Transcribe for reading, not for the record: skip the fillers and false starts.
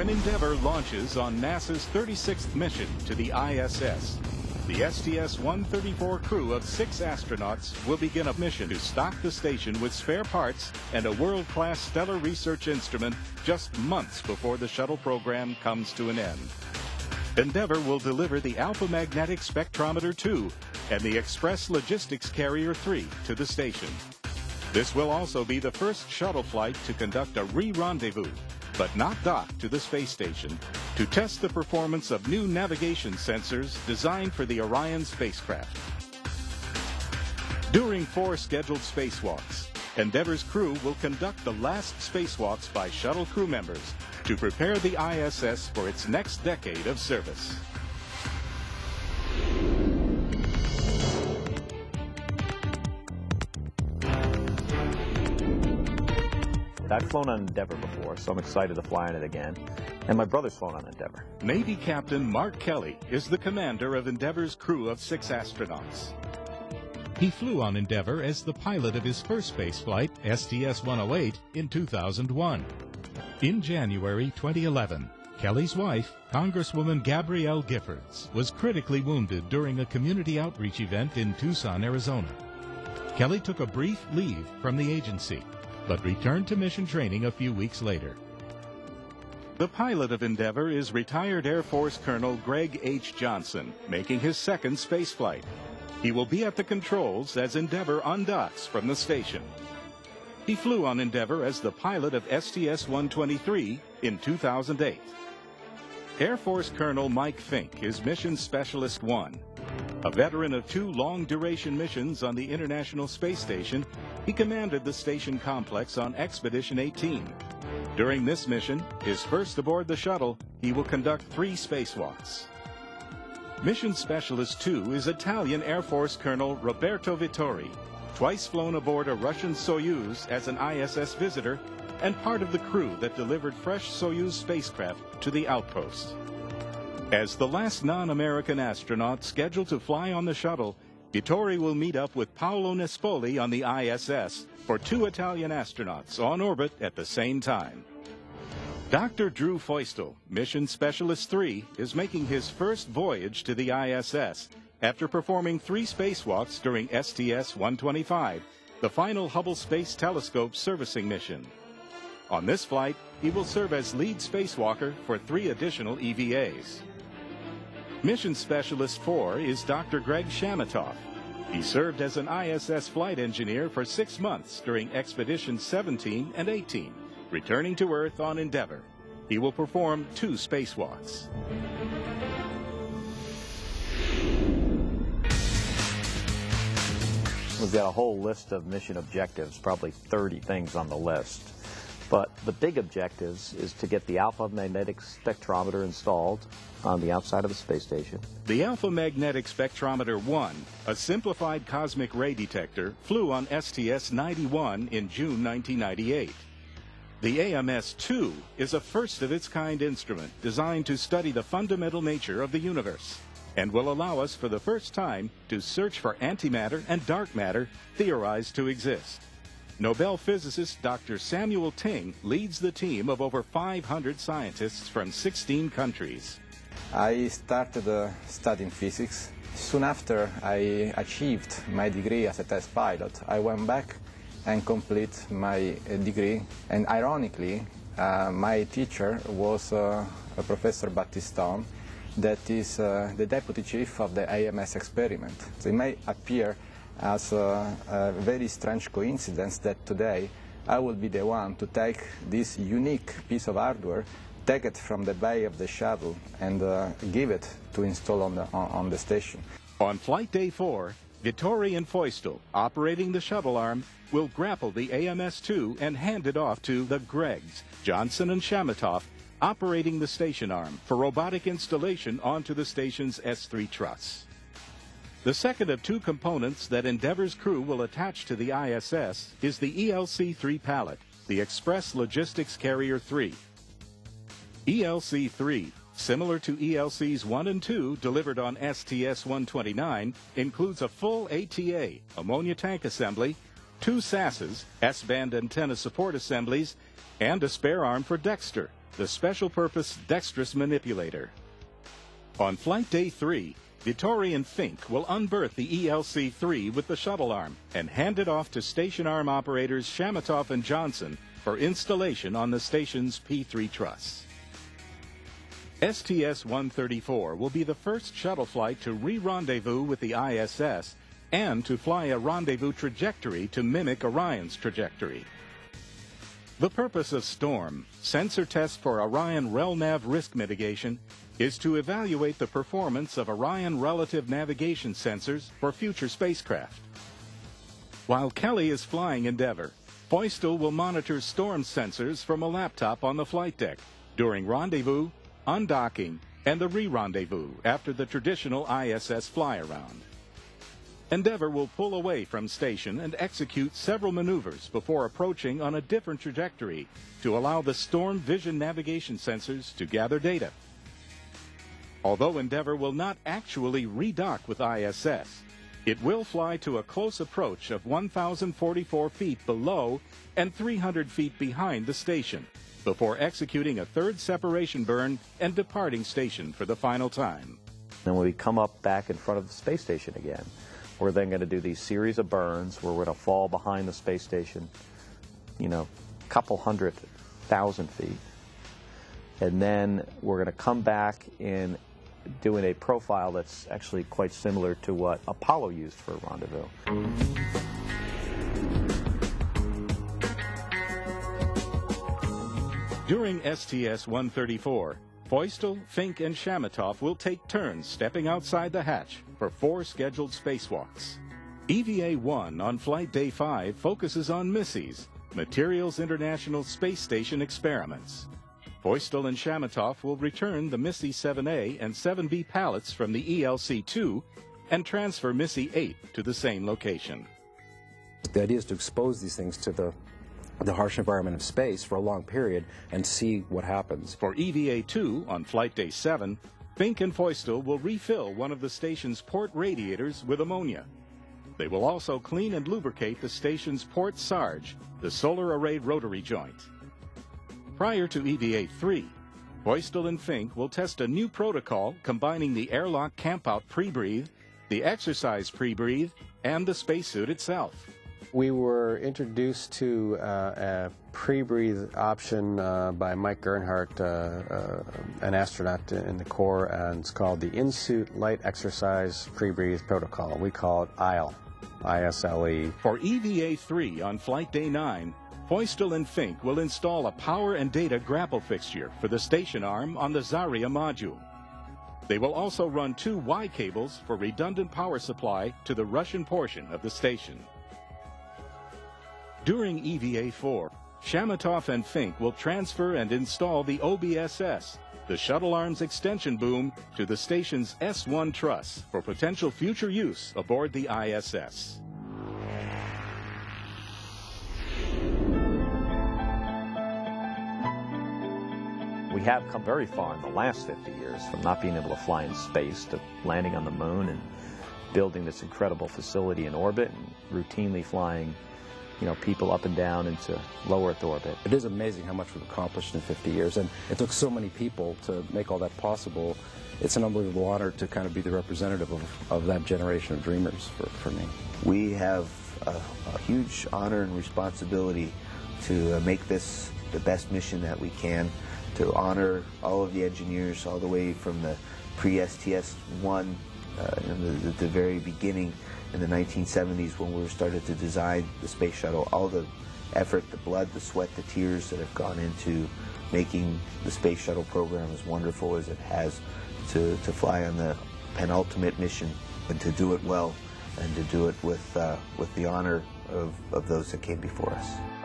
When Endeavour launches on NASA's 36th mission to the ISS, the STS-134 crew of 6 astronauts will begin a mission to stock the station with spare parts and a world-class stellar research instrument just months before the shuttle program comes to an end. Endeavour will deliver the Alpha Magnetic Spectrometer 2 and the Express Logistics Carrier 3 to the station. This will also be the first shuttle flight to conduct a re-rendezvous, but not dock to the space station, to test the performance of new navigation sensors designed for the Orion spacecraft. During 4 scheduled spacewalks, Endeavour's crew will conduct the last spacewalks by shuttle crew members to prepare the ISS for its next decade of service. I've flown on Endeavour before, so I'm excited to fly on it again. And my brother's flown on Endeavour. Navy Captain Mark Kelly is the commander of Endeavour's crew of 6 astronauts. He flew on Endeavour as the pilot of his first space flight, STS-108, in 2001. In January 2011, Kelly's wife, Congresswoman Gabrielle Giffords, was critically wounded during a community outreach event in Tucson, Arizona. Kelly took a brief leave from the agency, but returned to mission training a few weeks later. The pilot of Endeavour is retired Air Force Colonel Greg H. Johnson, making his second spaceflight. He will be at the controls as Endeavour undocks from the station. He flew on Endeavour as the pilot of STS-123 in 2008. Air Force Colonel Mike Fink is Mission Specialist 1. A veteran of 2 long-duration missions on the International Space Station, he commanded the station complex on Expedition 18. During this mission, his first aboard the shuttle, he will conduct 3 spacewalks. Mission Specialist 2 is Italian Air Force Colonel Roberto Vittori, twice flown aboard a Russian Soyuz as an ISS visitor and part of the crew that delivered fresh Soyuz spacecraft to the outpost. As the last non-American astronaut scheduled to fly on the shuttle, Vittori will meet up with Paolo Nespoli on the ISS for 2 Italian astronauts on orbit at the same time. Dr. Drew Feustel, Mission Specialist 3, is making his first voyage to the ISS after performing 3 spacewalks during STS-125, the final Hubble Space Telescope servicing mission. On this flight, he will serve as lead spacewalker for 3 additional EVAs. Mission Specialist 4 is Dr. Greg Shamatoff. He served as an ISS flight engineer for 6 months during Expeditions 17 and 18, returning to Earth on Endeavour. He will perform 2 spacewalks. We've got a whole list of mission objectives, probably 30 things on the list. But the big objectives is to get the Alpha Magnetic Spectrometer installed on the outside of the space station. The Alpha Magnetic Spectrometer 1, a simplified cosmic ray detector, flew on STS-91 in June 1998. The AMS-2 is a first-of-its-kind instrument designed to study the fundamental nature of the universe and will allow us for the first time to search for antimatter and dark matter theorized to exist. Nobel physicist Dr. Samuel Ting leads the team of over 500 scientists from 16 countries. I started studying physics. Soon after I achieved my degree as a test pilot, I went back and complete my degree. And ironically, my teacher was Professor Battiston, that is the deputy chief of the AMS experiment. So it may appear as a very strange coincidence that today I will be the one to take this unique piece of hardware, take it from the bay of the shuttle, and give it to install on the station. On Flight Day 4, Vittori and Feustel, operating the shuttle arm, will grapple the AMS-2 and hand it off to the Gregs, Johnson and Shamatoff, operating the station arm for robotic installation onto the station's S3 truss. The second of 2 components that Endeavour's crew will attach to the ISS is the ELC-3 pallet, the Express Logistics Carrier 3. ELC-3, similar to ELCs 1 and 2 delivered on STS-129, includes a full ATA, ammonia tank assembly, 2 SASs, S-band antenna support assemblies, and a spare arm for Dexter, the special-purpose dexterous manipulator. On Flight Day 3, Vittori and Fink will unberth the ELC-3 with the shuttle arm and hand it off to station arm operators Shamatov and Johnson for installation on the station's P3 truss. STS-134 will be the first shuttle flight to re-rendezvous with the ISS and to fly a rendezvous trajectory to mimic Orion's trajectory. The purpose of STORM, Sensor Test for Orion RELNAV Risk Mitigation, is to evaluate the performance of Orion relative navigation sensors for future spacecraft. While Kelly is flying Endeavour, Feustel will monitor STORM sensors from a laptop on the flight deck during rendezvous, undocking, and the re-rendezvous after the traditional ISS fly-around. Endeavour will pull away from station and execute several maneuvers before approaching on a different trajectory to allow the STORM vision navigation sensors to gather data. Although Endeavour will not actually redock with ISS, it will fly to a close approach of 1,044 feet below and 300 feet behind the station before executing a third separation burn and departing station for the final time. Then when we come up back in front of the space station again, we're then going to do these series of burns where we're going to fall behind the space station, a couple 100,000 feet. And then we're going to come back in doing a profile that's actually quite similar to what Apollo used for a rendezvous. During STS-134, Feustel, Fink, and Shamatov will take turns stepping outside the hatch for 4 scheduled spacewalks. EVA-1 on Flight Day 5 focuses on MISSIES, Materials International Space Station experiments. Feustel and Shamatov will return the MISSI 7A and 7B pallets from the ELC-2 and transfer MISSI 8 to the same location. The idea is to expose these things to the harsh environment of space for a long period and see what happens. For EVA-2 on Flight Day 7, Fink and Feustel will refill one of the station's port radiators with ammonia. They will also clean and lubricate the station's port SARJ, the solar array rotary joint. Prior to EVA-3, Feustel and Fink will test a new protocol combining the airlock campout pre-breathe, the exercise pre-breathe, and the spacesuit itself. We were introduced to a pre-breathe option by Mike Gernhardt, an astronaut in the Corps, and it's called the In-Suit Light Exercise Pre-Breathe Protocol. We call it ISLE, I-S-L-E. For EVA-3 on Flight Day 9, Feustel and Fink will install a power and data grapple fixture for the station arm on the Zarya module. They will also run 2 Y cables for redundant power supply to the Russian portion of the station. During EVA-4, Shamatov and Fink will transfer and install the OBSS, the shuttle arm's extension boom, to the station's S1 truss for potential future use aboard the ISS. We have come very far in the last 50 years from not being able to fly in space to landing on the moon and building this incredible facility in orbit and routinely flying people up and down into low Earth orbit. It is amazing how much we've accomplished in 50 years, and it took so many people to make all that possible. It's an unbelievable honor to kind of be the representative of that generation of dreamers for me. We have a huge honor and responsibility to make this the best mission that we can, to honor all of the engineers all the way from the pre-STS-1 at the very beginning in the 1970s when we started to design the space shuttle. All the effort, the blood, the sweat, the tears that have gone into making the space shuttle program as wonderful as it has, to fly on the penultimate mission and to do it well and to do it with the honor of those that came before us.